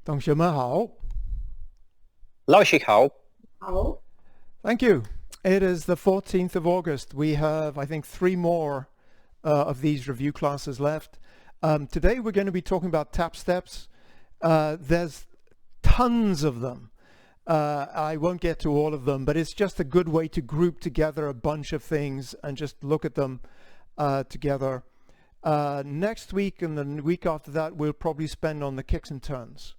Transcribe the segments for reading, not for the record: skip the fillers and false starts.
同学们好. 老师好. Thank you. It is the 14th of August. We have, I think, 3 more of these review classes left. Today we're going to be talking about tap steps. There's tons of them. I won't get to all of them, but it's just a good way to group together a bunch of things and just look at them together. Next week and the week after that, we'll probably spend on the kicks and turns,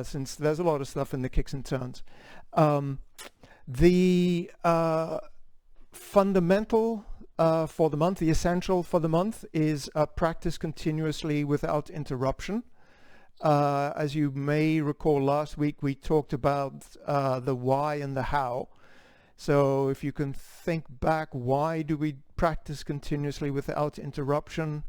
since there's a lot of stuff in the kicks and turns. The fundamental for the month, the essential for the month is practice continuously without interruption. As you may recall, last week we talked about the why and the how. So if you can think back, why do we practice continuously without interruption?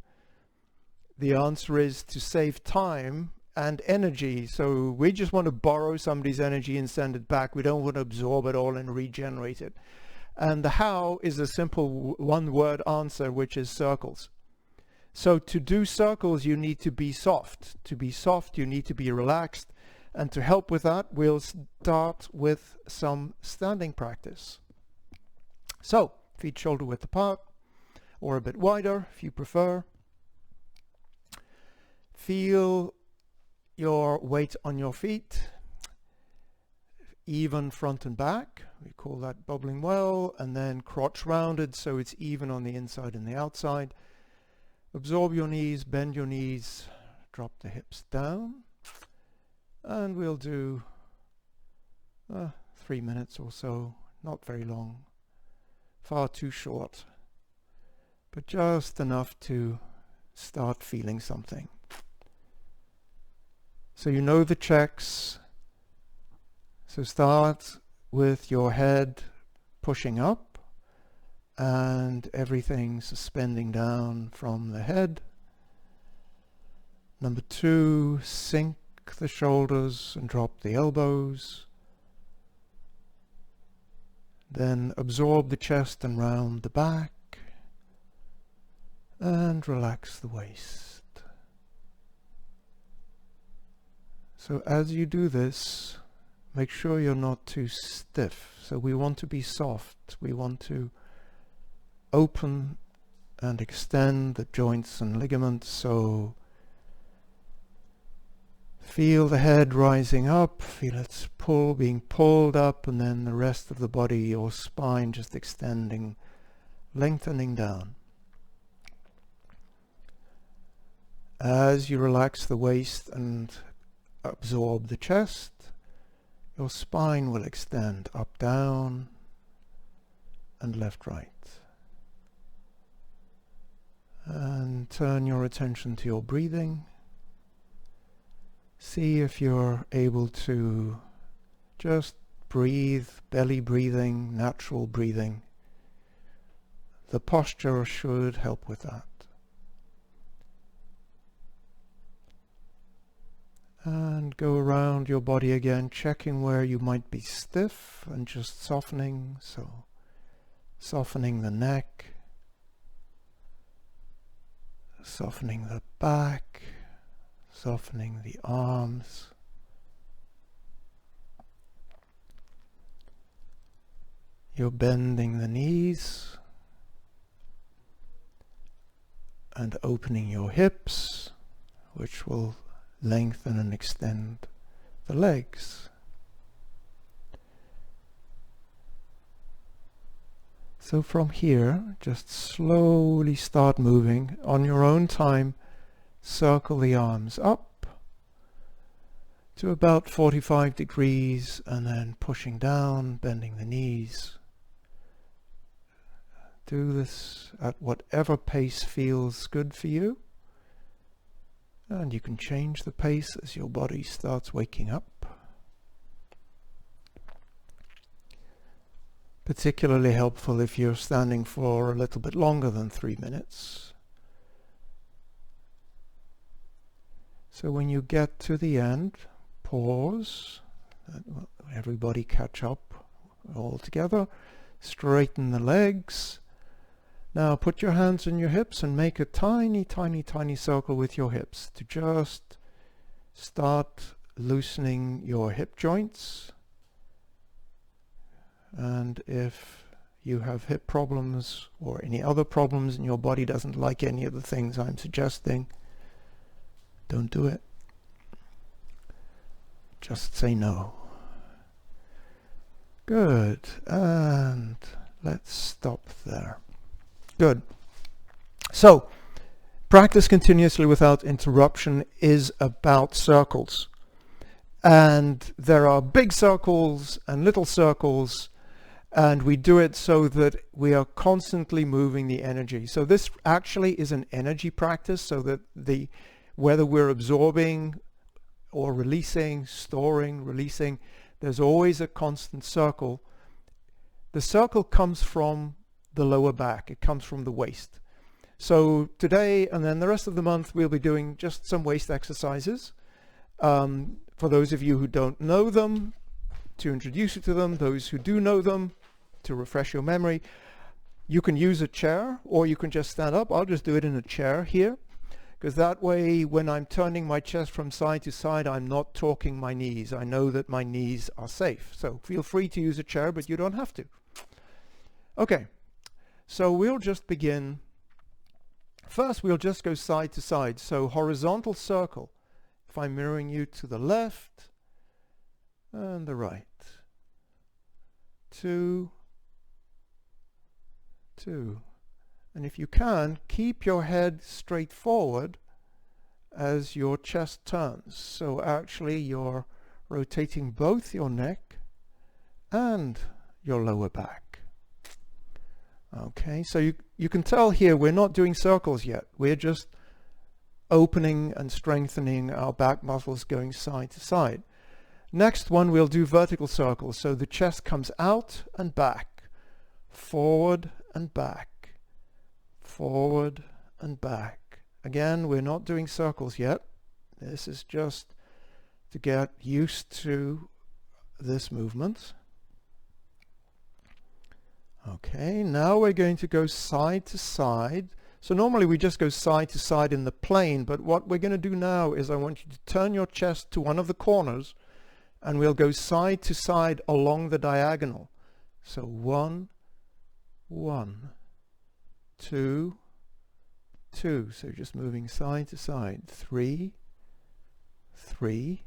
The answer is to save time and energy. So we just want to borrow somebody's energy and send it back. We don't want to absorb it all and regenerate it. And the how is a simple one-word answer, which is circles. So to do circles, you need to be soft. To be soft, you need to be relaxed. And to help with that, we'll start with some standing practice. So, feet shoulder width apart, or a bit wider if you prefer. Feel your weight on your feet, even front and back. We call that bubbling well, and then crotch rounded so it's even on the inside and the outside. Absorb your knees, bend your knees, drop the hips down, and we'll do 3 minutes or so, not very long, far too short, but just enough to start feeling something. So you know the checks. So start with your head pushing up and everything suspending down from the head. Number 2, sink the shoulders and drop the elbows. Then absorb the chest and round the back. And relax the waist. So as you do this, make sure you're not too stiff. So we want to be soft. We want to open and extend the joints and ligaments. So feel the head rising up, feel its being pulled up, and then the rest of the body, your spine just extending, lengthening down. As you relax the waist and absorb the chest, your spine will extend up, down, and left, right. And turn your attention to your breathing. See if you're able to just breathe, belly breathing, natural breathing. The posture should help with that. And go around your body again, checking where you might be stiff and just softening. So softening the neck, softening the back, softening the arms. You're bending the knees and opening your hips, which will lengthen and extend the legs. So from here, just slowly start moving on your own time. Circle the arms up to about 45 degrees and then pushing down, bending the knees. Do this at whatever pace feels good for you. And you can change the pace as your body starts waking up. Particularly helpful if you're standing for a little bit longer than 3 minutes. So when you get to the end, pause, everybody catch up all together, straighten the legs. Now put your hands on your hips and make a tiny, tiny, tiny circle with your hips to just start loosening your hip joints. And if you have hip problems or any other problems and your body doesn't like any of the things I'm suggesting, don't do it. Just say no. Good. And let's stop there. Good. So, practice continuously without interruption is about circles. And there are big circles and little circles, and we do it so that we are constantly moving the energy. So this actually is an energy practice, so that whether we're absorbing or releasing, storing, releasing, there's always a constant circle. The circle comes from the lower back. It comes from the waist. So today and then the rest of the month we'll be doing just some waist exercises. For those of you who don't know them, to introduce you to them. Those who do know them, to refresh your memory. You can use a chair or you can just stand up. I'll just do it in a chair here, because that way when I'm turning my chest from side to side, I'm not torquing my knees. I know that my knees are safe. So feel free to use a chair, but you don't have to. Okay, so we'll just begin. First, we'll just go side to side. So horizontal circle. If I'm mirroring you to the left and the right. 2, 2. And if you can, keep your head straight forward as your chest turns. So actually you're rotating both your neck and your lower back. Okay, so you can tell here we're not doing circles yet. We're just opening and strengthening our back muscles, going side to side. Next one, we'll do vertical circles. So the chest comes out and back, forward and back, forward and back. Again, we're not doing circles yet. This is just to get used to this movement. Okay, now we're going to go side to side. So normally we just go side to side in the plane, but what we're going to do now is I want you to turn your chest to one of the corners and we'll go side to side along the diagonal. So 1, 1, 2, 2. So just moving side to side. 3, 3,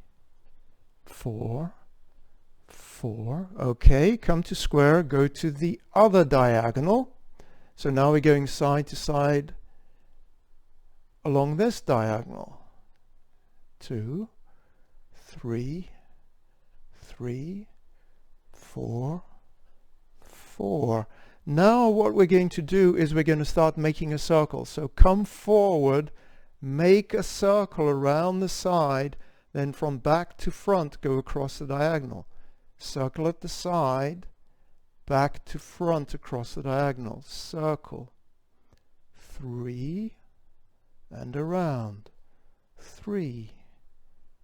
4, 4. Okay, come to square, go to the other diagonal. So now we're going side to side along this diagonal. 2, 3, 3, 4, 4. Now what we're going to do is we're going to start making a circle. So come forward, make a circle around the side, then from back to front go across the diagonal. Circle at the side, back to front across the diagonal. Circle. 3 and around. 3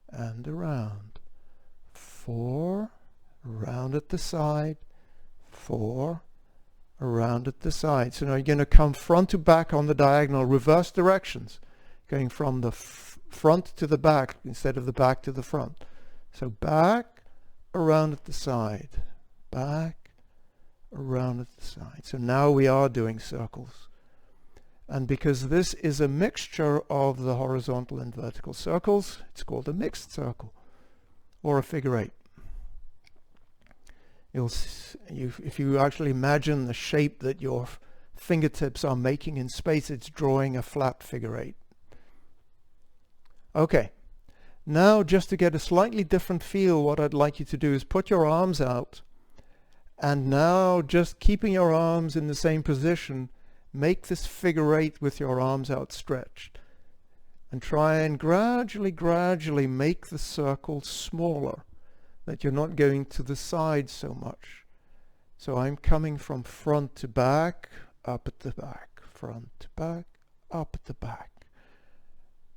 and around. 4 around at the side. 4 around at the side. So now you're going to come front to back on the diagonal, reverse directions, going from the front to the back instead of the back to the front. So back, around at the side, back, around at the side. So now we are doing circles. And because this is a mixture of the horizontal and vertical circles, it's called a mixed circle or a figure 8. If you actually imagine the shape that your fingertips are making in space, it's drawing a flat figure 8. Okay. Now, just to get a slightly different feel, what I'd like you to do is put your arms out, and now just keeping your arms in the same position, make this figure 8 with your arms outstretched, and try and gradually make the circle smaller, that you're not going to the side so much. So I'm coming from front to back, up at the back, front to back, up at the back.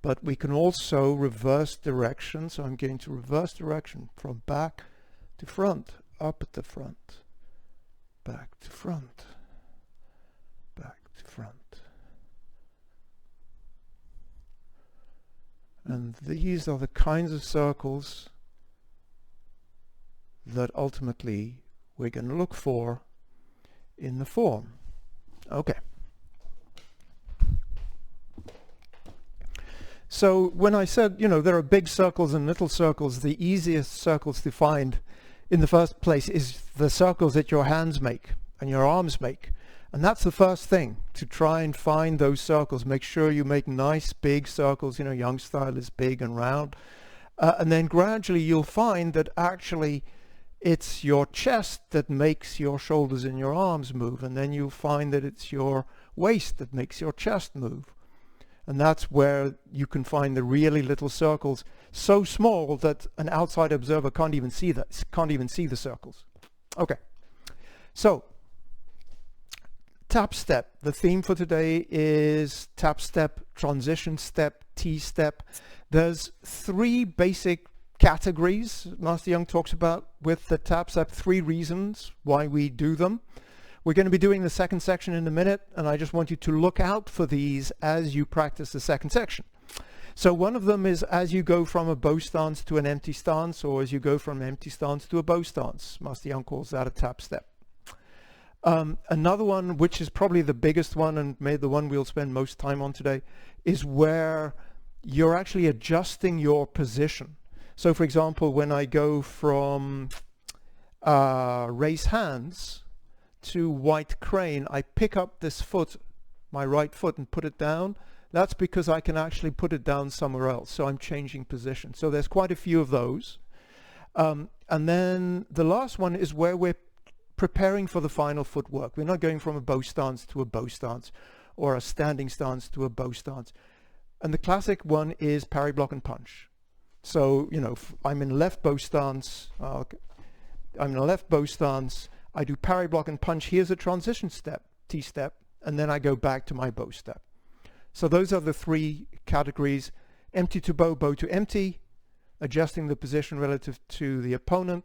But we can also reverse direction. So I'm going to reverse direction from back to front, up at the front, back to front, back to front. And these are the kinds of circles that ultimately we're going to look for in the form. Okay. So when I said, there are big circles and little circles, the easiest circles to find in the first place is the circles that your hands make and your arms make. And that's the first thing, to try and find those circles. Make sure you make nice big circles, Young style is big and round. And then gradually you'll find that actually it's your chest that makes your shoulders and your arms move. And then you'll find that it's your waist that makes your chest move. And that's where you can find the really little circles, so small that an outside observer can't even see the circles. Okay, so tap step. The theme for today is tap step, transition step, T-step. There's 3 basic categories Master Young talks about with the tap step, 3 reasons why we do them. We're going to be doing the second section in a minute, and I just want you to look out for these as you practice the second section. So one of them is as you go from a bow stance to an empty stance, or as you go from an empty stance to a bow stance. Master Young calls that a tap step. Another one, which is probably the biggest one and maybe the one we'll spend most time on today, is where you're actually adjusting your position. So for example, when I go from raise hands to white crane, I pick up this foot, my right foot, and put it down. That's because I can actually put it down somewhere else. So I'm changing position. So there's quite a few of those. And then the last one is where we're preparing for the final footwork. We're not going from a bow stance to a bow stance or a standing stance to a bow stance. And the classic one is parry, block, and punch. So, I'm in left bow stance. I do parry, block, and punch. Here's a transition step, T-step, and then I go back to my bow step. So those are the 3 categories: empty to bow, bow to empty, adjusting the position relative to the opponent,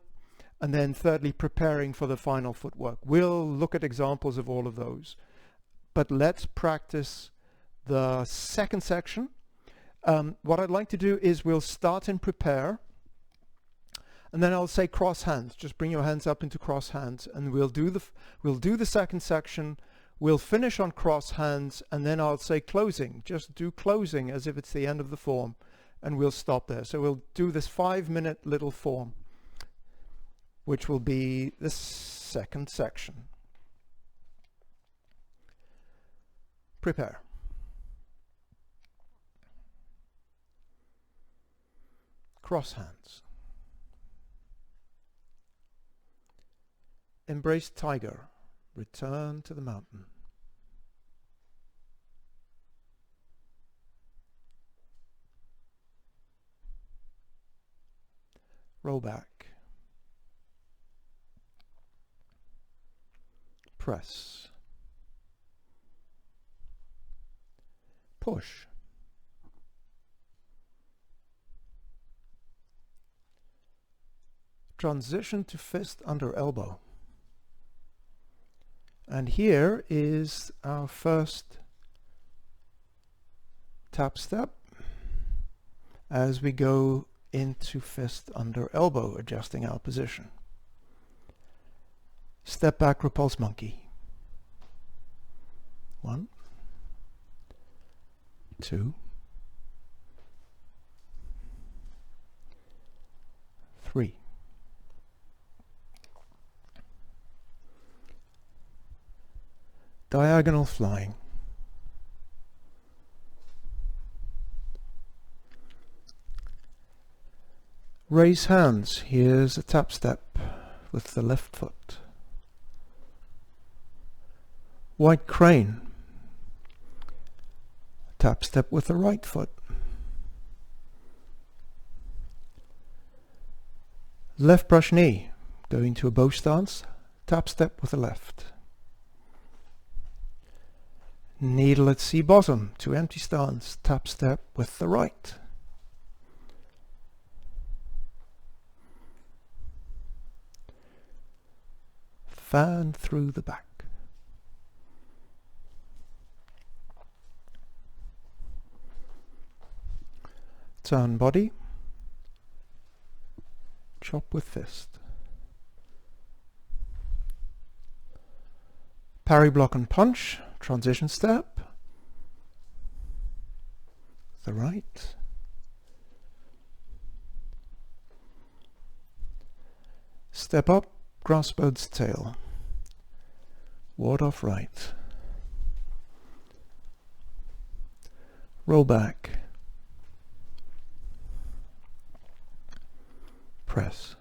and then thirdly, preparing for the final footwork. We'll look at examples of all of those. But let's practice the second section. What I'd like to do is we'll start and prepare. And then I'll say cross hands. Just bring your hands up into cross hands, and we'll do the second section. We'll finish on cross hands, and then I'll say closing. Just do closing as if it's the end of the form, and we'll stop there. So we'll do this 5-minute little form, which will be the second section. Prepare. Cross hands. Embrace tiger. Return to the mountain. Roll back. Press. Push. Transition to fist under elbow. And here is our first tap step as we go into fist under elbow, adjusting our position. Step back, repulse monkey. 1, 2, 3. Diagonal flying. Raise hands. Here's a tap step with the left foot. White crane. Tap step with the right foot. Left brush knee. Going to a bow stance. Tap step with the left. Needle at C bottom to empty stance, tap step with the right. Fan through the back. Turn body. Chop with fist. Parry, block and punch, transition step. The right. Step up, grasp boat's tail. Ward off right. Roll back. Press.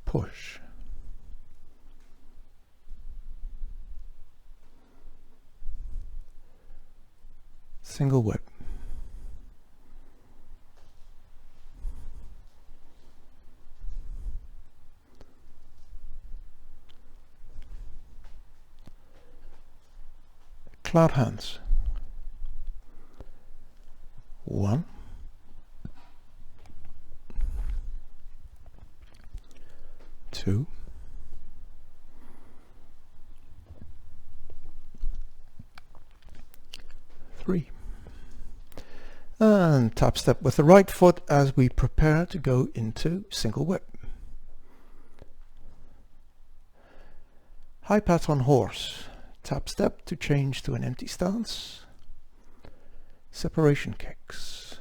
Push. Single whip. Cloud hands. 1, 2, 3. And tap step with the right foot as we prepare to go into single whip. High pat on horse. Tap step to change to an empty stance. Separation kicks.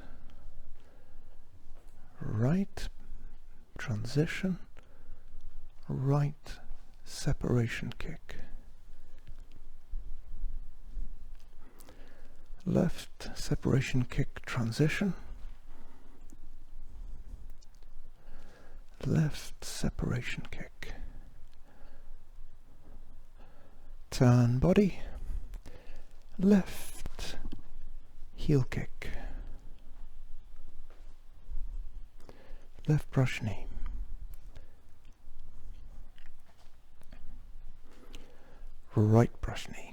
Right, transition, right, separation kick. Left, separation kick, transition. Left, separation kick. Turn body. Left, heel kick. Left brush knee. Right brush knee.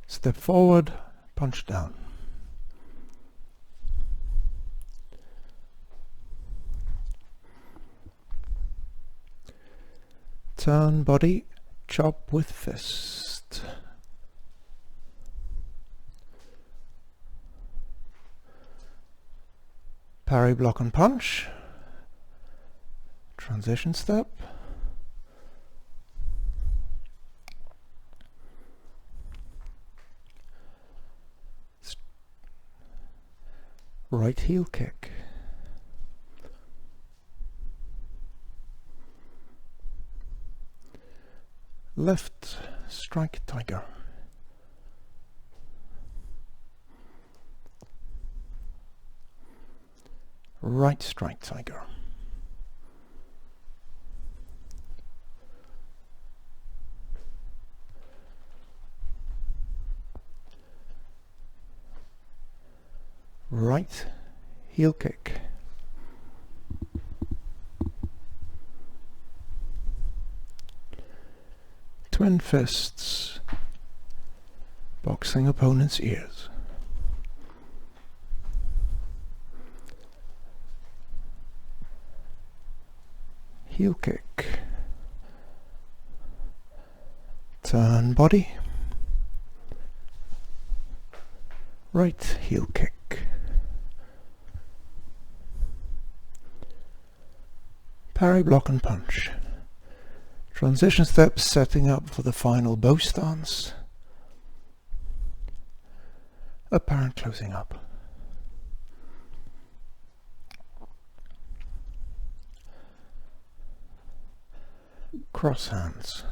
Step forward, punch down. Turn body, chop with fist. Parry, block and punch. Transition step. Right heel kick. Left strike tiger. Right strike tiger. Right heel kick. Twin fists, boxing opponent's ears. Heel kick. Turn body. Right heel kick. Parry, block and punch. Transition steps, setting up for the final bow stance. Apparent closing up. Cross hands.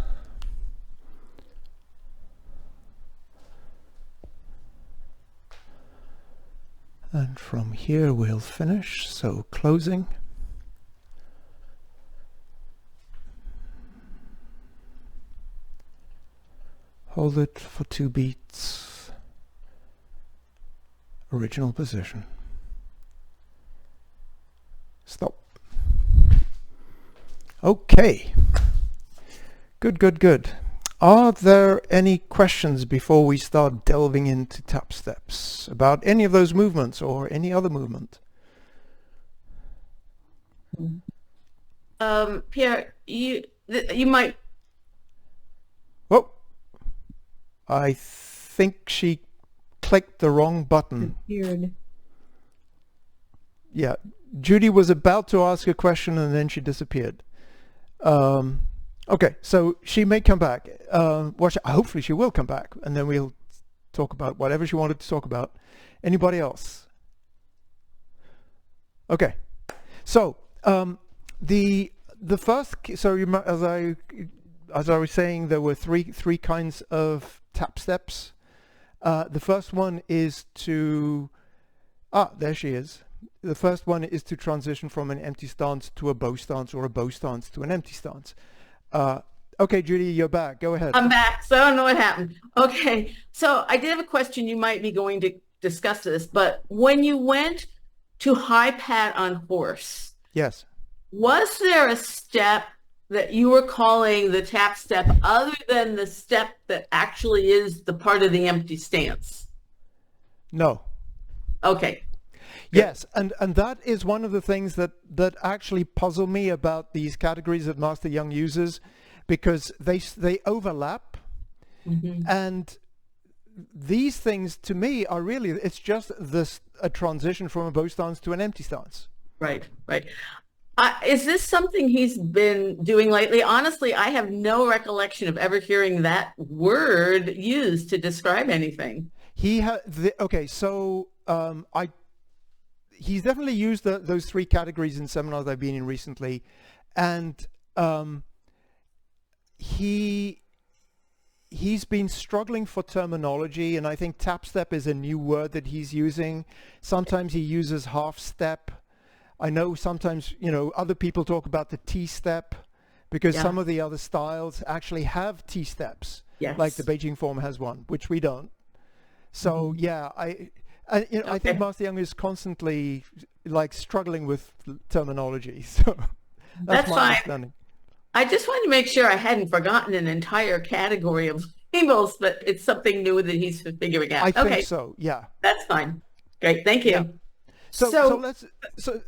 And from here we'll finish, so closing. Hold it for 2 beats. Original position. Stop. Okay. Good, good, good. Are there any questions before we start delving into tap steps about any of those movements or any other movement? Pierre, you might. Whoa. I think she clicked the wrong button. Weird. Yeah, Judy was about to ask a question and then she disappeared. Okay, so she may come back. Hopefully she will come back, and then we'll talk about whatever she wanted to talk about. Anybody else? Okay, so the first, so as I was saying, there were three kinds of tap steps. The first one is to there she is. The first one is to transition from an empty stance to a bow stance, or a bow stance to an empty stance. Okay, Judy, you're back. Go ahead. I'm back, so I don't know what happened. Okay, so I did have a question. You might be going to discuss this, but when you went to high pat on horse, Yes. was there a step that you were calling the tap step other than the step that actually is the part of the empty stance? No. Okay. Yes, and that is one of the things that actually puzzle me about these categories that Master Young uses, because they overlap, and these things to me are really, it's just a transition from a bow stance to an empty stance. Right. Is this something he's been doing lately? Honestly, I have no recollection of ever hearing that word used to describe anything. Okay, so he's definitely used those three categories in seminars I've been in recently, and he's been struggling for terminology, and I think tap step is a new word that he's using. Sometimes he uses half step. I know sometimes, other people talk about the T-step, because some of the other styles actually have T-steps. Yes. Like the Beijing form has one, which we don't. So I think Master Young is constantly struggling with terminology. So that's my fine. understanding. I just wanted to make sure I hadn't forgotten an entire category of labels, but it's something new that he's figuring out. I think so, yeah. That's fine. Great, thank you. Yeah. So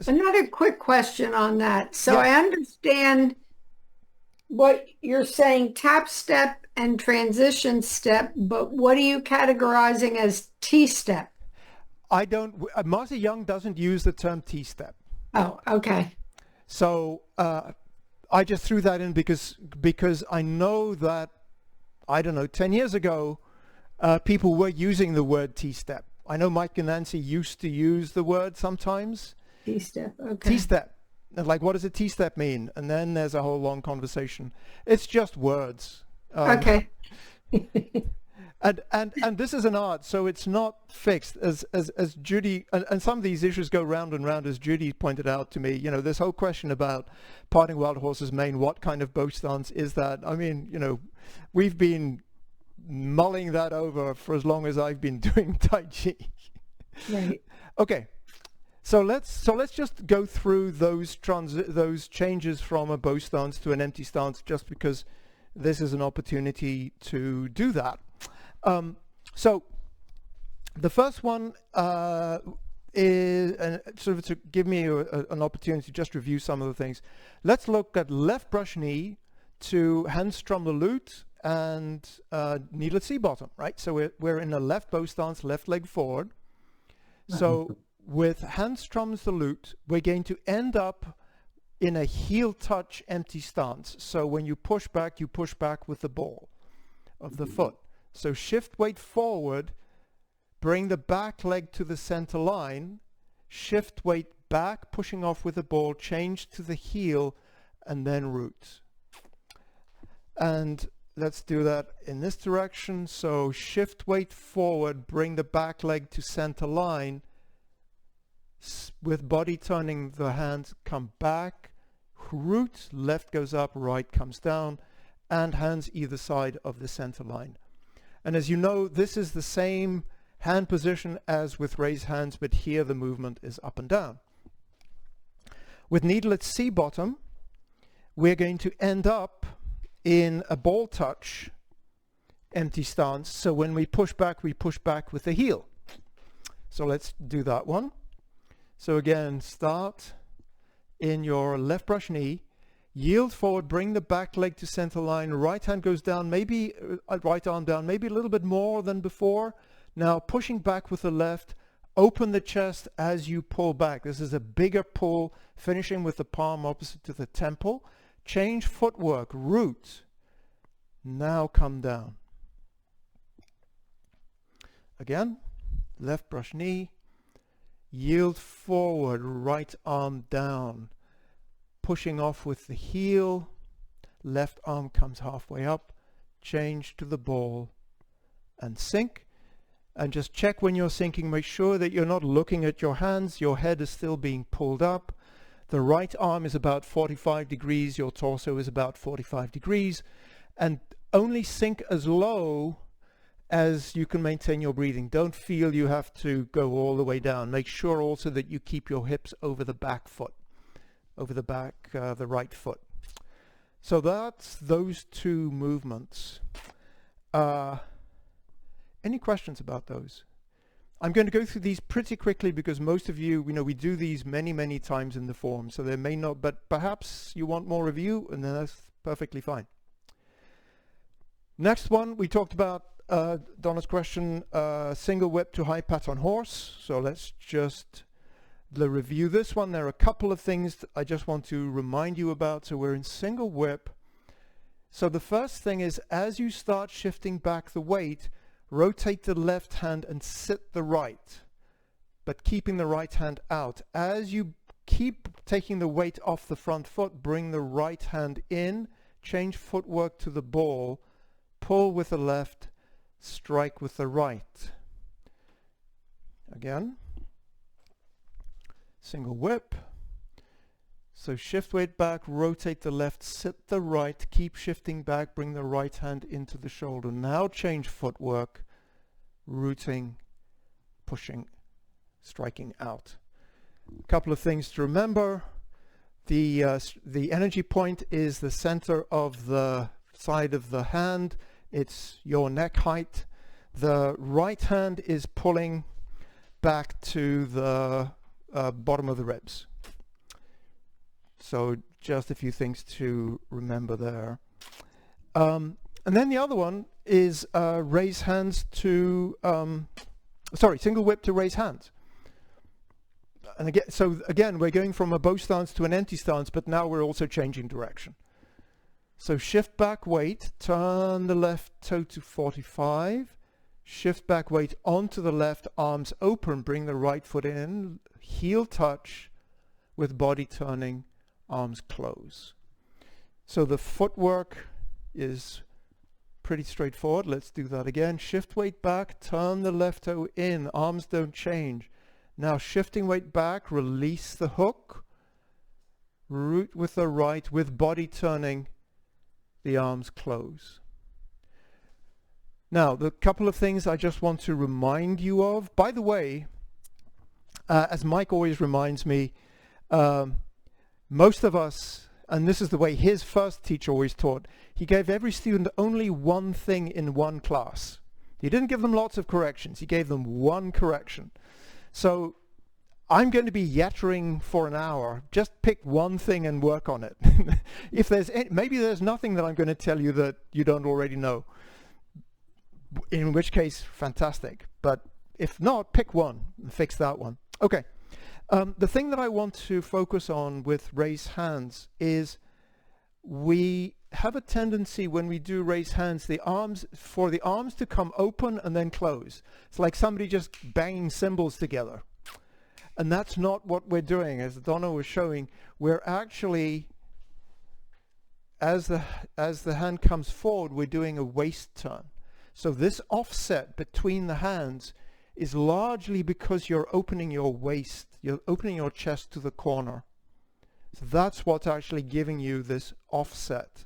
another quick question on that. So Yeah. I understand what you're saying, tap step and transition step, but what are you categorizing as T-step? I don't, Master Young doesn't use the term T-step. Oh, okay. So I just threw that in because I know that, 10 years ago, people were using the word T-step. I know Mike and Nancy used to use the word sometimes. T-step, okay. T-step. Like, what does a T-step mean? And then there's a whole long conversation. It's just words. Okay. And this is an art, so it's not fixed. As Judy, and some of these issues go round and round, as Judy pointed out to me. This whole question about parting wild horse's mane, what kind of bow stance is that? I mean, we've been mulling that over for as long as I've been doing Tai Chi. Right. Okay. So let's just go through those changes from a bow stance to an empty stance, just because this is an opportunity to do that. So the first one is sort of to give me an opportunity to just review some of the things. Let's look at left brush knee to hand strum the lute and needle at C bottom, right? So we're in a left bow stance, left leg forward. So with hand strums the lute, we're going to end up in a heel touch empty stance. So when you push back with the ball of the foot. So shift weight forward, bring the back leg to the center line, shift weight back, pushing off with the ball, change to the heel, and then root. And let's do that in this direction. So shift weight forward, bring the back leg to center line, with body turning the hands, come back, root, left goes up, right comes down, and hands either side of the center line. And as you know, this is the same hand position as with raised hands, but here the movement is up and down. With needle at C bottom, we're going to end up in a ball touch empty stance. So when we push back with the heel. So let's do that one. So again, start in your left brush knee, yield forward, bring the back leg to center line, right hand goes down, maybe right arm down, maybe a little bit more than before. Now pushing back with the left, Open the chest as you pull back. This is a bigger pull, finishing with the palm opposite to the temple. Change footwork, root. Now come down. Again, left brush knee. Yield forward, right arm down. Pushing off with the heel. Left arm comes halfway up. Change to the ball and sink. And just check when you're sinking, make sure that you're not looking at your hands. Your head is still being pulled up. The right arm is about 45 degrees. Your torso is about 45 degrees. And only sink as low as you can maintain your breathing. Don't feel you have to go all the way down. Make sure also that you keep your hips over the back foot, over the back, the right foot. So that's those two movements. Any questions about those? I'm going to go through these pretty quickly because most of you, we do these many times in the form, so there may not, but perhaps you want more review, and then that's perfectly fine. Next one, we talked about Donna's question, single whip to high pat on horse. So let's just review this one. There are a couple of things I just want to remind you about. So we're in single whip. So the first thing is, as you start shifting back the weight, rotate the left hand and sit the right, but keeping the right hand out. As you keep taking the weight off the front foot, bring the right hand in, change footwork to the ball, pull with the left, strike with the right. Again, single whip. So shift weight back, rotate the left, sit the right, keep shifting back, bring the right hand into the shoulder. Now change footwork, rooting, pushing, striking out. A couple of things to remember. The energy point is the center of the side of the hand. It's your neck height. The right hand is pulling back to the bottom of the ribs. So just a few things to remember there. And then the other one is raise hands to, single whip to raise hands. And again, we're going from a bow stance to an empty stance, but now we're also changing direction. So shift back weight, turn the left toe to 45, shift back weight onto the left, arms open, bring the right foot in, heel touch with body turning, arms close. So the footwork is pretty straightforward. Let's do that again. Shift weight back, turn the left toe in, arms don't change. Now shifting weight back, release the hook, root with the right, with body turning, the arms close. Now, the couple of things I just want to remind you of. By the way, as Mike always reminds me, most of us, and this is the way his first teacher always taught, he gave every student only one thing in one class. He didn't give them lots of corrections. He gave them one correction. So I'm going to be yattering for an hour. Just pick one thing and work on it. If there's maybe there's nothing that I'm going to tell you that you don't already know, in which case, fantastic. But if not, pick one and fix that one. Okay. The thing that I want to focus on with raise hands is we have a tendency when we do raise hands, for the arms to come open and then close. It's like somebody just banging cymbals together. And that's not what we're doing. As Donna was showing, we're actually, as the hand comes forward, we're doing a waist turn. So this offset between the hands is largely because you're opening your waist, you're opening your chest to the corner. So that's what's actually giving you this offset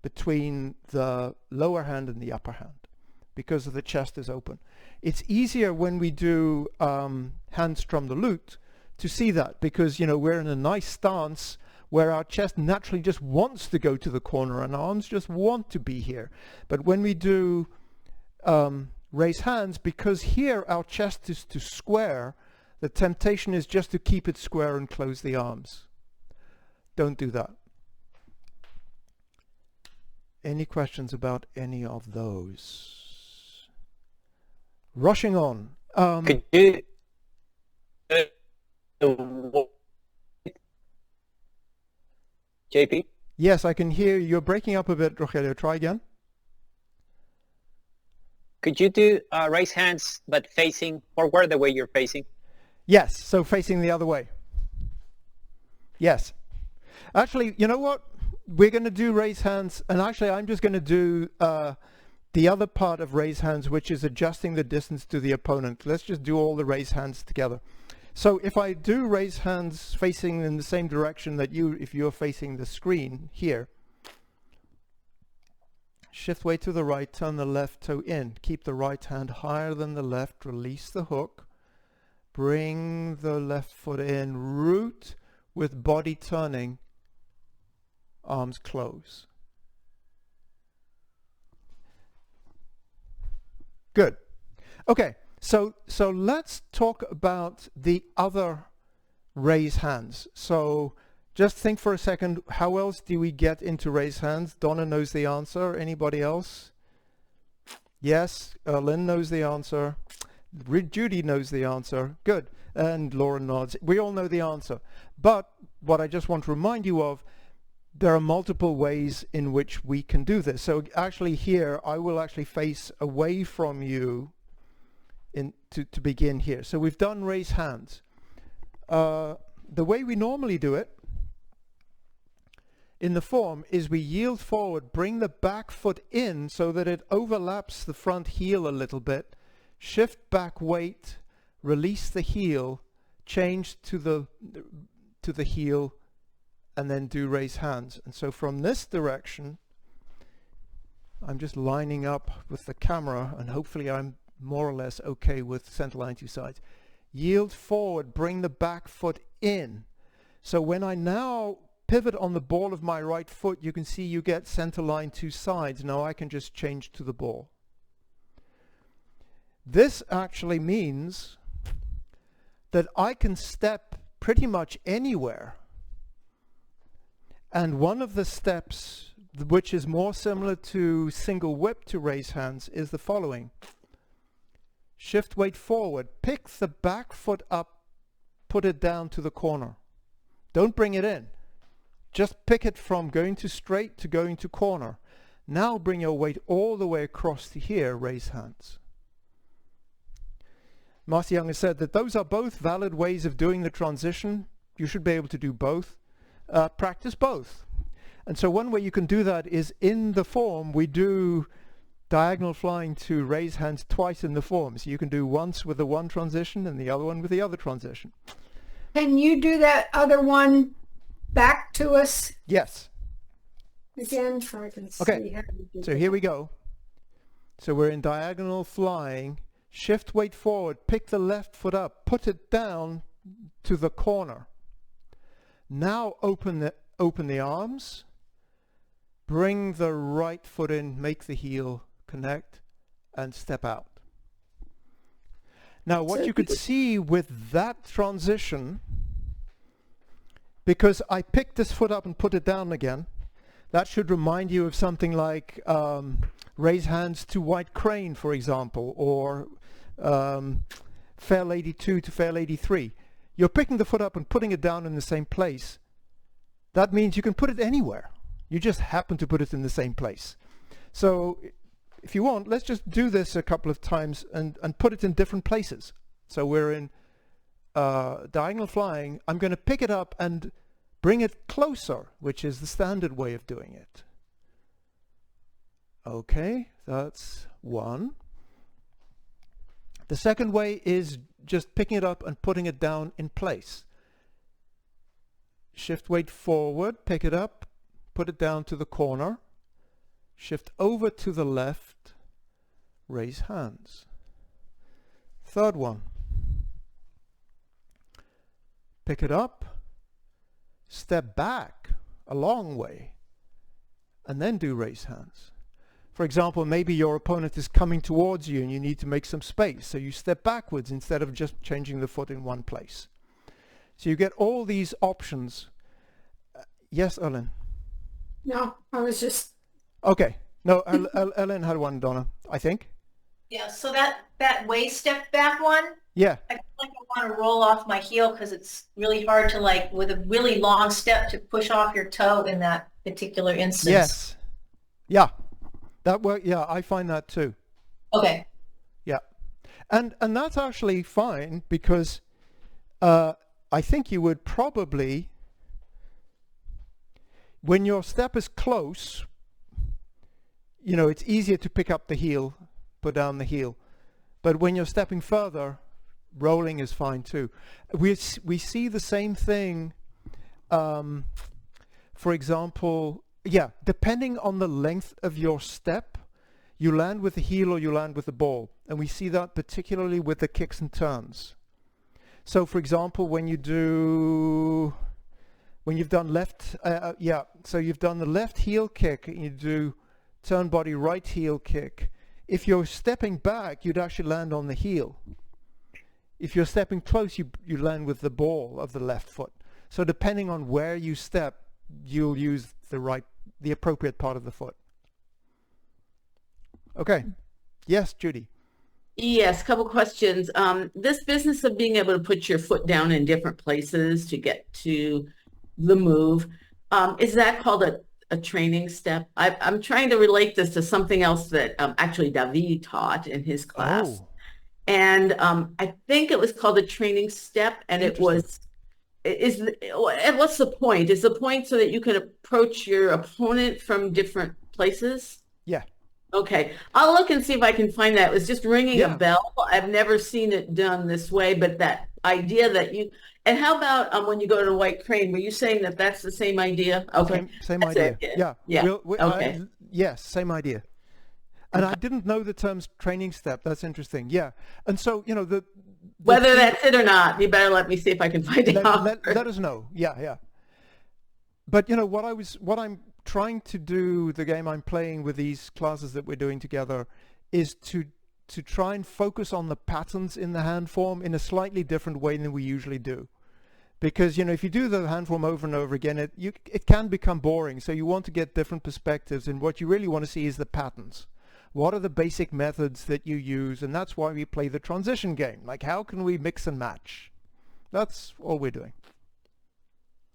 between the lower hand and the upper hand, because the chest is open. It's easier when we do hand strum the lute to see that, because we're in a nice stance where our chest naturally just wants to go to the corner and arms just want to be here. But when we do raise hands, because here our chest is to square, the temptation is just to keep it square and close the arms. Don't do that. Any questions about any of those? Rushing on. Could you JP? Yes, I can hear you. You're breaking up a bit, Rogelio. Try again. Could you do raise hands but facing forward the way you're facing? Yes, so facing the other way. Yes. Actually, you know what? We're going to do raise hands, and actually I'm just going to do the other part of raise hands, which is adjusting the distance to the opponent. Let's just do all the raise hands together. So if I do raise hands facing in the same direction that if you're facing the screen here, shift weight to the right, turn the left toe in, keep the right hand higher than the left, release the hook, bring the left foot in, root with body turning, arms close. Good. Okay, so let's talk about the other raise hands. So just think for a second, how else do we get into raise hands? Donna knows the answer. Anybody else? Yes, Lynn knows the answer. Judy knows the answer. Good. And Laura nods. We all know the answer. But what I just want to remind you of, there are multiple ways in which we can do this. So actually here, I will actually face away from you to begin here. So we've done raise hands. The way we normally do it in the form is we yield forward, bring the back foot in so that it overlaps the front heel a little bit, shift back weight, release the heel, change to the heel, and then do raise hands. And so from this direction, I'm just lining up with the camera, and hopefully I'm more or less okay with center line two sides. Yield forward, bring the back foot in. So when I now pivot on the ball of my right foot, you can see you get center line two sides. Now I can just change to the ball. This actually means that I can step pretty much anywhere. And one of the steps, which is more similar to single whip to raise hands, is the following. Shift weight forward, pick the back foot up, put it down to the corner. Don't bring it in. Just pick it from going to straight to going to corner. Now bring your weight all the way across to here, raise hands. Marcy Young has said that those are both valid ways of doing the transition. You should be able to do both. Practice both. And so one way you can do that is in the form we do diagonal flying to raise hands twice in the form. So you can do once with the one transition and the other one with the other transition. Can you do that other one back to us Yes. again so I can see Okay. how you do So that? here we go. So we're in diagonal flying. Shift weight forward, pick the left foot up, put it down to the corner. Now open the arms, bring the right foot in, make the heel connect, and step out. Now what you could see with that transition, because I picked this foot up and put it down again, that should remind you of something like raise hands to white crane, for example, or fair lady 2 to fair lady 3. You're picking the foot up and putting it down in the same place. That means you can put it anywhere. You just happen to put it in the same place. So if you want, let's just do this a couple of times and put it in different places. So we're in diagonal flying. I'm going to pick it up and bring it closer, which is the standard way of doing it. Okay, that's one. The second way is just picking it up and putting it down in place. Shift weight forward, pick it up, put it down to the corner, shift over to the left, raise hands. Third one. Pick it up, step back a long way, and then do raise hands. For example, maybe your opponent is coming towards you and you need to make some space, so you step backwards instead of just changing the foot in one place. So you get all these options. Yes, Ellen? No, I was just... Okay. No, Ellen had one, Donna, I think. Yeah, so that way step back one, Yeah, I feel like I want to roll off my heel because it's really hard to like with a really long step to push off your toe in that particular instance. yes, yeah, that work. Yeah, I find that too. Okay. Yeah, and that's actually fine because I think you would probably, when your step is close, you know, it's easier to pick up the heel, put down the heel. But when you're stepping further, rolling is fine too. We see the same thing, for example, yeah, depending on the length of your step, you land with the heel or you land with the ball. And we see that particularly with the kicks and turns. So for example, when you've done left, so you've done the left heel kick and you do turn body right heel kick. If you're stepping back, you'd actually land on the heel. If you're stepping close, you land with the ball of the left foot. So depending on where you step, you'll use the appropriate part of the foot. Okay. Yes, Judy. Yes, couple questions. This business of being able to put your foot down in different places to get to the move, is that called a training step? I'm trying to relate this to something else that actually David taught in his class. Oh. And I think it was called a training step, and it was, and what's the point? Is the point so that you can approach your opponent from different places? Yeah. Okay, I'll look and see if I can find that. It was just ringing a Yeah. bell. I've never seen it done this way, but that idea that you, and how about when you go to White Crane, were you saying that that's the same idea? Okay. Same That's idea. it. Yeah. Yeah. Okay. Yes, same idea. And I didn't know the terms training step. That's interesting. Yeah. And so, you know, Whether that's it or not, you better let me see if I can find out. let us know. Yeah, yeah. But you know what I'm trying to do, the game I'm playing with these classes that we're doing together, is to try and focus on the patterns in the hand form in a slightly different way than we usually do. Because, you know, if you do the hand form over and over again, it can become boring. So you want to get different perspectives, and what you really want to see is the patterns. What are the basic methods that you use? And that's why we play the transition game. Like, how can we mix and match? That's all we're doing.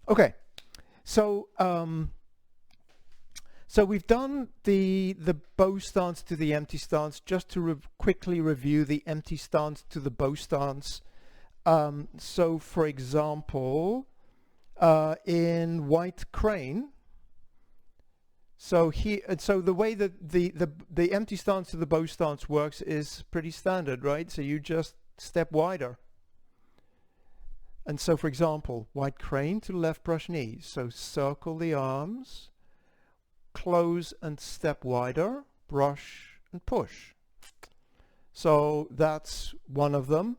Okay. So, so we've done the bow stance to the empty stance. Just to quickly review the empty stance to the bow stance. So, for example, in White Crane, so the way that the empty stance to the bow stance works is pretty standard, right? So you just step wider. And so, for example, White Crane to left brush knees. So circle the arms, close and step wider, brush and push. So that's one of them.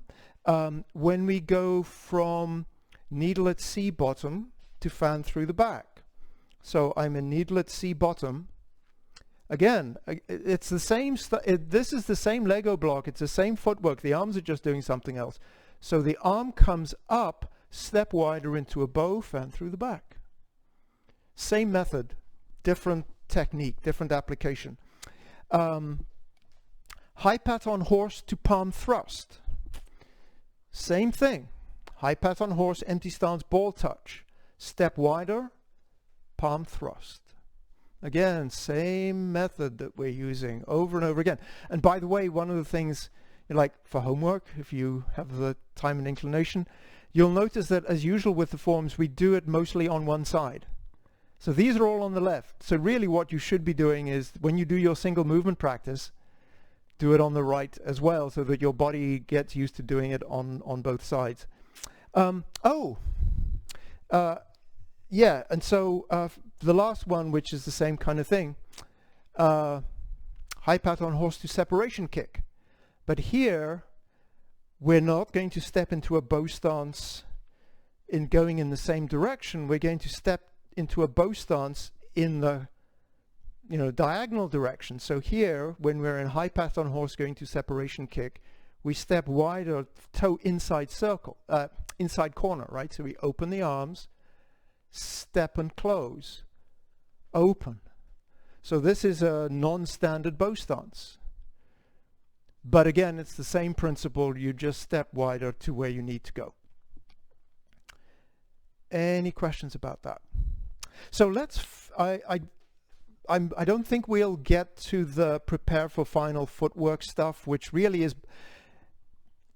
When we go from needle at C bottom to fan through the back. So I'm in needle at C bottom. Again, it's the same, this is the same Lego block, it's the same footwork, the arms are just doing something else. So the arm comes up, step wider into a bow, fan through the back. Same method, different technique, different application. High pat on horse to palm thrust. Same thing. High pat on horse, empty stance, ball touch. Step wider, palm thrust. Again, same method that we're using over and over again. And by the way, one of the things, like for homework, if you have the time and inclination, you'll notice that as usual with the forms, we do it mostly on one side. So these are all on the left. So really what you should be doing is when you do your single movement practice, do it on the right as well so that your body gets used to doing it on both sides. Yeah, and so the last one, which is the same kind of thing, high pat on horse to separation kick. But here, we're not going to step into a bow stance in going in the same direction. We're going to step into a bow stance in the diagonal direction. So here, when we're in high pat on horse going to separation kick, we step wider, toe inside circle, inside corner, right? So we open the arms, step and close, open. So this is a non-standard bow stance. But again, it's the same principle. You just step wider to where you need to go. Any questions about that? So I don't think we'll get to the prepare for final footwork stuff, which really is,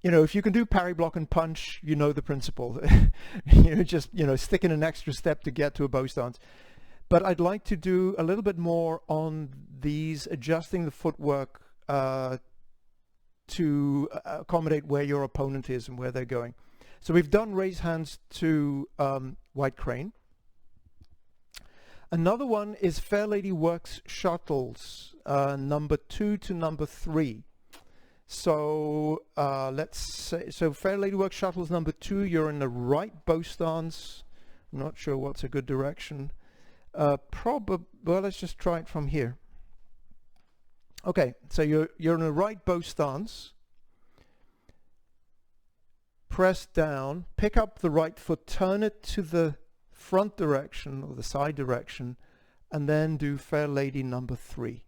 if you can do parry, block, and punch, you know the principle. Just, stick in an extra step to get to a bow stance. But I'd like to do a little bit more on these, adjusting the footwork to accommodate where your opponent is and where they're going. So we've done raise hands to white crane. Another one is Fair Lady Works shuttles, number 2 to number 3. So let's say, Fair Lady Works shuttles number 2, you're in the right bow stance. I'm not sure what's a good direction. Well, let's just try it from here. Okay, so you're in a right bow stance. Press down, pick up the right foot, turn it to the front direction or the side direction, and then do Fair Lady number 3.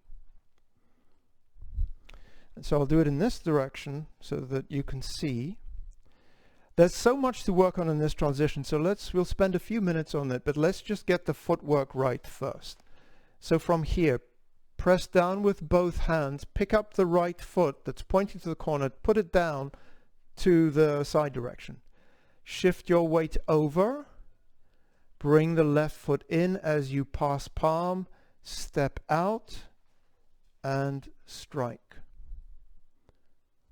And so I'll do it in this direction so that you can see. There's so much to work on in this transition, so we'll spend a few minutes on it, but let's just get the footwork right first. So from here, press down with both hands, pick up the right foot that's pointing to the corner, put it down to the side direction. Shift your weight over, bring the left foot in as you pass palm, step out, and strike.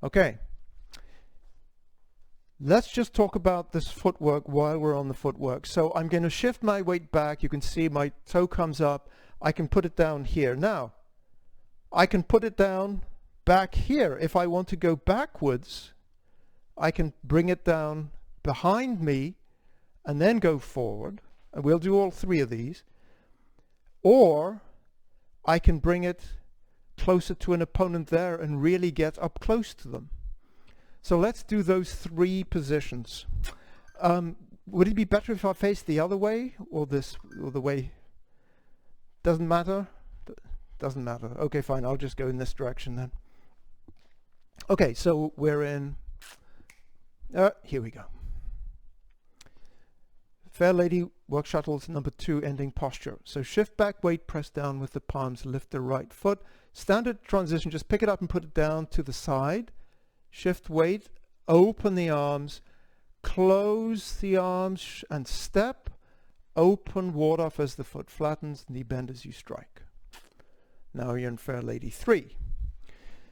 Okay. Let's just talk about this footwork while we're on the footwork. So I'm going to shift my weight back. You can see my toe comes up. I can put it down here. Now, I can put it down back here. If I want to go backwards, I can bring it down behind me and then go forward. And we'll do all 3 of these. Or I can bring it closer to an opponent there and really get up close to them. So let's do those 3 positions. Would it be better if I faced the other way or the way? Doesn't matter? Doesn't matter. Okay, fine. I'll just go in this direction then. Okay, so we're in. Here we go. Fair Lady Work Shuttles number 2, ending posture. So shift back, weight, press down with the palms, lift the right foot. Standard transition, just pick it up and put it down to the side. Shift weight, open the arms, close the arms and step, open, ward off as the foot flattens, knee bend as you strike. Now you're in Fair Lady 3.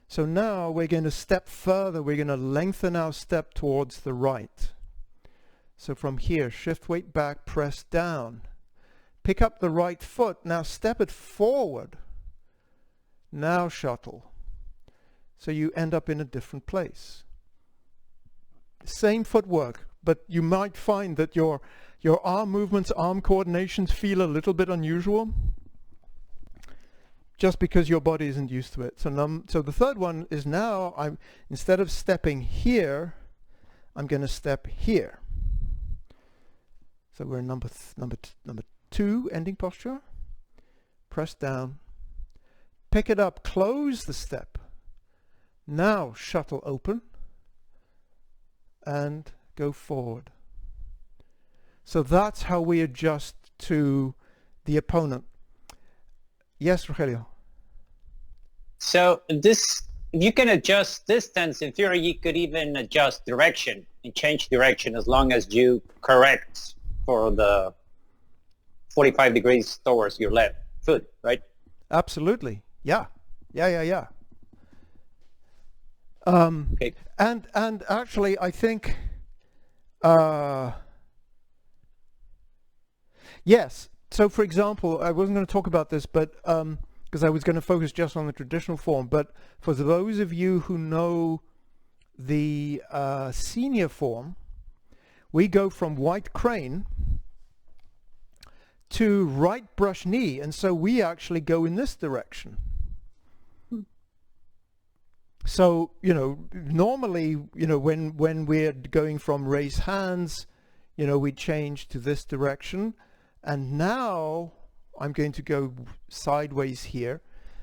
So now we're going to step further, we're going to lengthen our step towards the right. So from here, shift weight back, press down. Pick up the right foot, now step it forward. Now shuttle. So you end up in a different place. Same footwork, but you might find that your arm movements, arm coordinations feel a little bit unusual just because your body isn't used to it. So the third one is now, instead of stepping here, I'm going to step here. So we're in number 2, ending posture. Press down. Pick it up, close the step. Now shuttle open and go forward. So that's how we adjust to the opponent. Yes, Rogelio. So if you can adjust distance, in theory, you could even adjust direction and change direction as long as you correct for the 45 degrees towards your left foot, right? Absolutely. Yeah. Okay. And actually, I think, yes. So, for example, I wasn't going to talk about this, but because I was going to focus just on the traditional form. But for those of you who know the senior form, we go from white crane to right brush knee, and so we actually go in this direction. So, normally, when we're going from raise hands, we change to this direction. And now I'm going to go sideways here.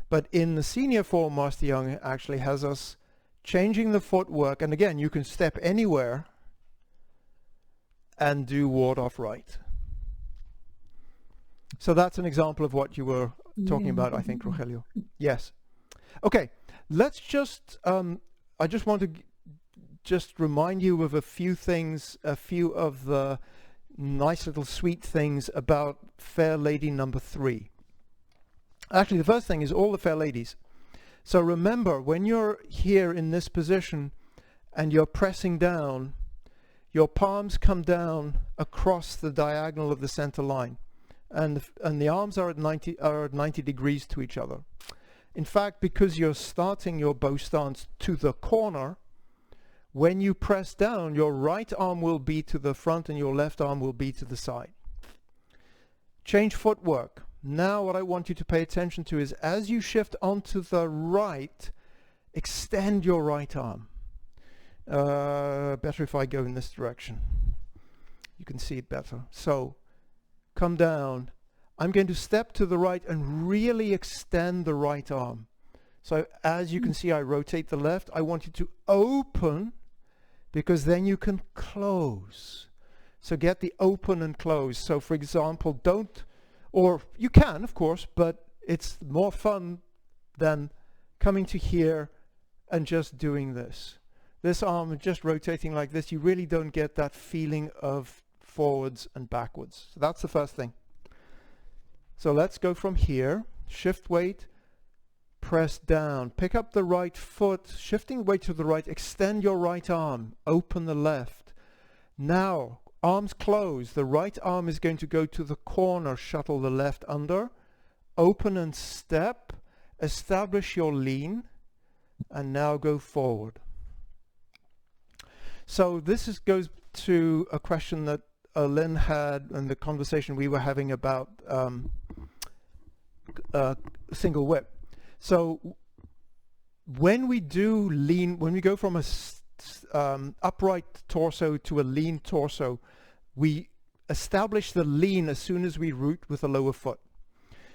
But in the senior form, Master Young actually has us changing the footwork, and again, you can step anywhere and do ward off right. So that's an example of what you were talking about, I think, Rogelio. Yes. Okay, let's just, I just want to just remind you of a few things, a few of the nice little sweet things about Fair Lady number 3. Actually, the first thing is all the Fair Ladies. So remember, when you're here in this position and you're pressing down, your palms come down across the diagonal of the center line, and the arms are at 90 degrees to each other. In fact, because you're starting your bow stance to the corner, when you press down, your right arm will be to the front and your left arm will be to the side. Change footwork. Now what I want you to pay attention to is as you shift onto the right, extend your right arm. Better if I go in this direction. You can see it better. So come down. I'm going to step to the right and really extend the right arm. So as you can see, I rotate the left. I want you to open, because then you can close. So get the open and close. So for example, don't, or you can, of course, but it's more fun than coming to here and just doing this. This arm just rotating like this, you really don't get that feeling of forwards and backwards. So that's the first thing. So let's go from here, shift weight, press down, pick up the right foot, shifting weight to the right, extend your right arm, open the left. Now, arms closed, the right arm is going to go to the corner, shuttle the left under, open and step, establish your lean, and now go forward. So this goes to a question that Lynn had in the conversation we were having about single whip. So when we do lean, when we go from a upright torso to a lean torso, we establish the lean as soon as we root with the lower foot.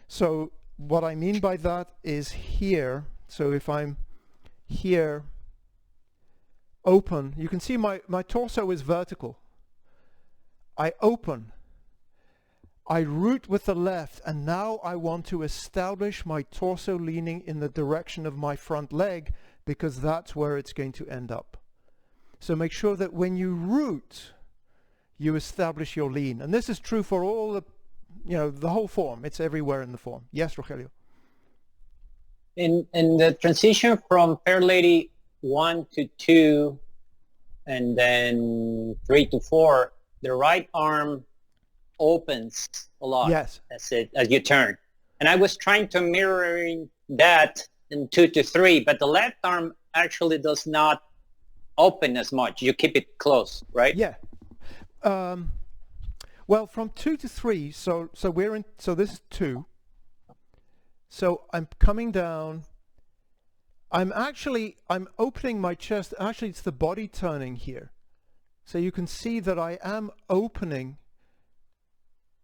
So what I mean by that is here. So if I'm here, open, you can see my torso is vertical. I open, I root with the left, and now I want to establish my torso leaning in the direction of my front leg, because that's where it's going to end up. So make sure that when you root, you establish your lean. And this is true for all the, the whole form. It's everywhere in the form. Yes, Rogelio? In the transition from Fair Lady 1 to 2 and then 3 to 4, the right arm opens a lot. Yes. As you turn. And I was trying to mirroring that in 2 to 3, but the left arm actually does not open as much. You keep it close, right? Yeah. Well, from 2 to 3, so this is 2. So I'm coming down. I'm opening my chest. Actually, it's the body turning here. So you can see that I am opening,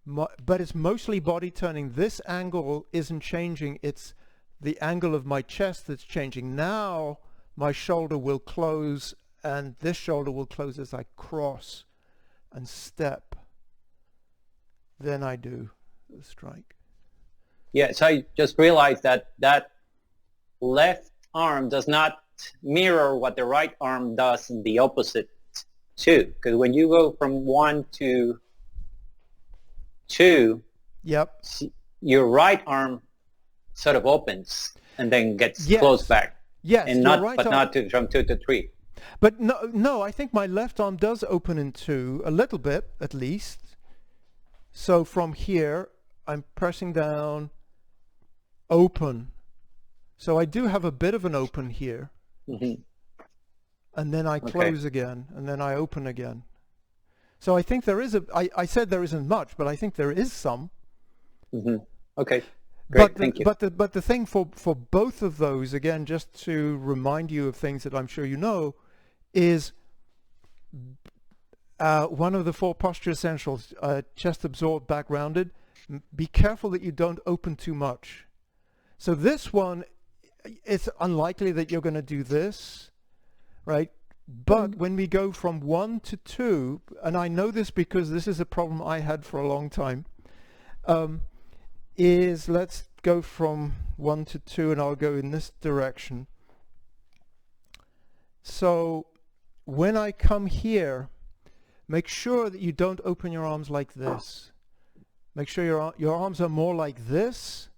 but it's mostly body turning. This angle isn't changing. It's the angle of my chest that's changing. Now my shoulder will close, and this shoulder will close as I cross and step. Then I do the strike. Yeah, so I just realized that left arm does not mirror what the right arm does in the opposite two. Because when you go from 1 to 2, yep, your right arm sort of opens and then gets closed back. Yes, and not from 2 to 3. But no, I think my left arm does open in 2, a little bit at least. So from here, I'm pressing down, open. So I do have a bit of an open here. Mm-hmm. And then I close again, and then I open again. So I think there is I said there isn't much, but I think there is some. Mm-hmm. Okay, great, thank you. But the thing for both of those, again, just to remind you of things that I'm sure you know, is one of the 4 posture essentials, chest absorbed, back rounded. Be careful that you don't open too much. So this one, it's unlikely that you're going to do this. right? But when we go from 1 to 2, and I know this because this is a problem I had for a long time, is let's go from 1 to 2, and I'll go in this direction. So when I come here, make sure that you don't open your arms like this. Make sure your arms are more like this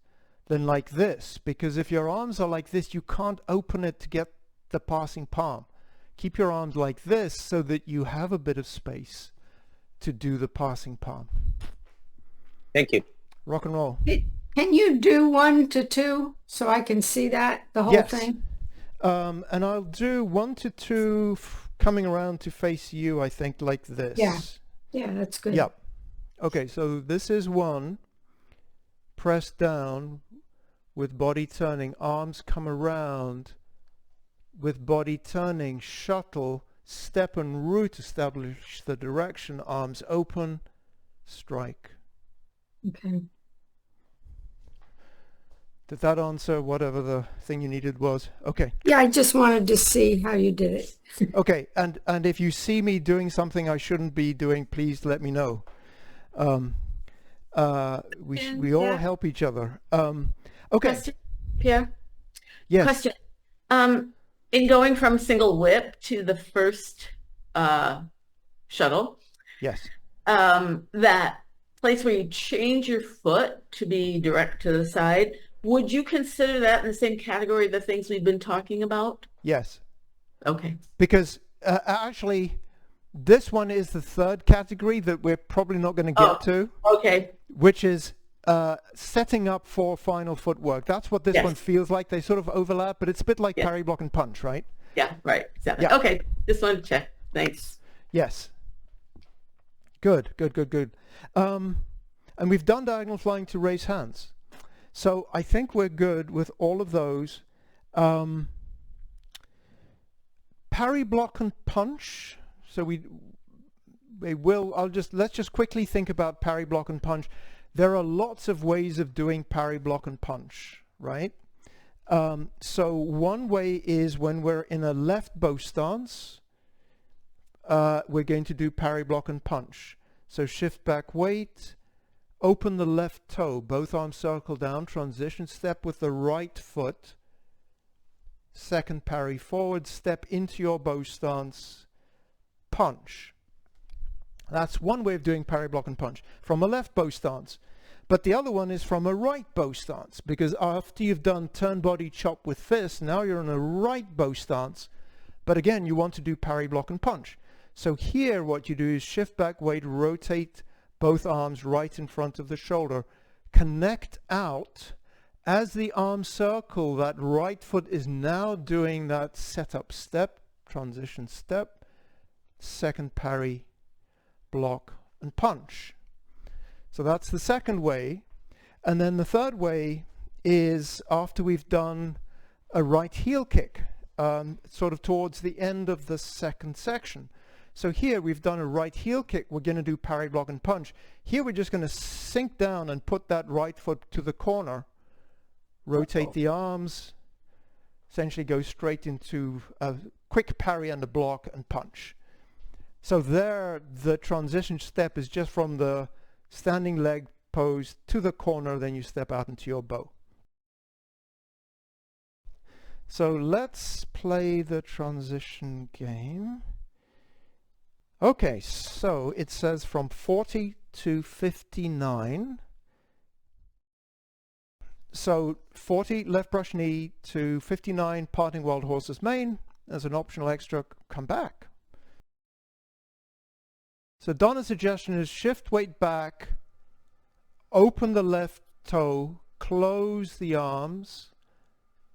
than like this, because if your arms are like this, you can't open it to get the passing palm. Keep your arms like this so that you have a bit of space to do the passing palm. Thank you. Rock and roll. Can you do 1 to 2 so I can see that, the whole thing? And I'll do 1 to 2 coming around to face you, I think, like this. Yeah, that's good. Yep. Okay, so this is 1. Press down with body turning. Arms come around with body turning. Shuttle, step and root, establish the direction. Arms open, strike. Okay. Did that answer whatever the thing you needed was? Okay. Yeah, I just wanted to see how you did it. Okay, and if you see me doing something I shouldn't be doing, please let me know. We all help each other. Okay. Question, Pierre? Yes. Question. In going from single whip to the first shuttle, Yes. that place where you change your foot to be direct to the side, would you consider that in the same category of the things we've been talking about? Yes. Okay. Because actually, this one is the third category that we're probably not going to get to, Okay. which is setting up for final footwork. That's what this Yes. one feels like. They sort of overlap, but it's a bit like parry, block, and punch, right? Yeah, right. Exactly. Yeah. Okay. Just wanted to check. Thanks. Yes. Good, good, good, good. And we've done diagonal flying to raise hands. So I think we're good with all of those. Parry, block, and punch. So let's just quickly think about parry, block, and punch. There are lots of ways of doing parry, block, and punch, right? So one way is when we're in a left bow stance, we're going to do parry, block, and punch. So shift back weight, open the left toe, both arms circle down, transition step with the right foot, second parry forward, step into your bow stance, punch. That's one way of doing parry, block, and punch from a left bow stance. But the other one is from a right bow stance, because after you've done turn body chop with fist, now you're in a right bow stance. But again, you want to do parry, block, and punch. So here what you do is shift back weight, rotate both arms right in front of the shoulder, connect out. As the arms circle, that right foot is now doing that setup step, transition step, second parry, block, and punch. So that's the second way. And then the third way is after we've done a right heel kick, sort of towards the end of the second section. So here we've done a right heel kick. We're going to do parry, block, and punch. Here we're just going to sink down and put that right foot to the corner, rotate the arms, essentially go straight into a quick parry and a block and punch. So there, the transition step is just from the standing leg pose to the corner, then you step out into your bow. So let's play the transition game. Okay, so it says from 40 to 59. So 40 left brush knee to 59 parting wild horse's mane. As an optional extra, come back. So Donna's suggestion is shift weight back, open the left toe, close the arms,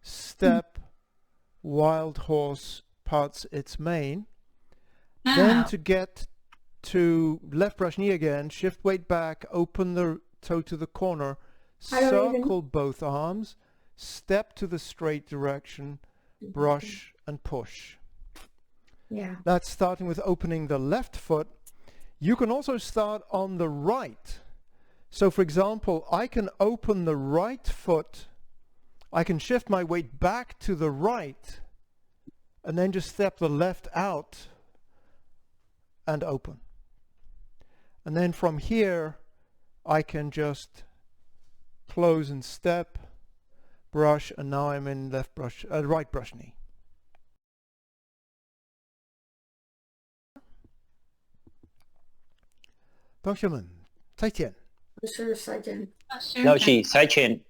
step, wild horse parts its mane. Then to get to left brush knee again, shift weight back, open the toe to the corner, circle both arms, step to the straight direction, brush and push. Yeah. That's starting with opening the left foot. You can also start on the right. So for example, I can open the right foot, I can shift my weight back to the right, and then just step the left out and open. And then from here, I can just close and step, brush, and now I'm in right brush knee. 同学们，再见。是再见。老师，再见。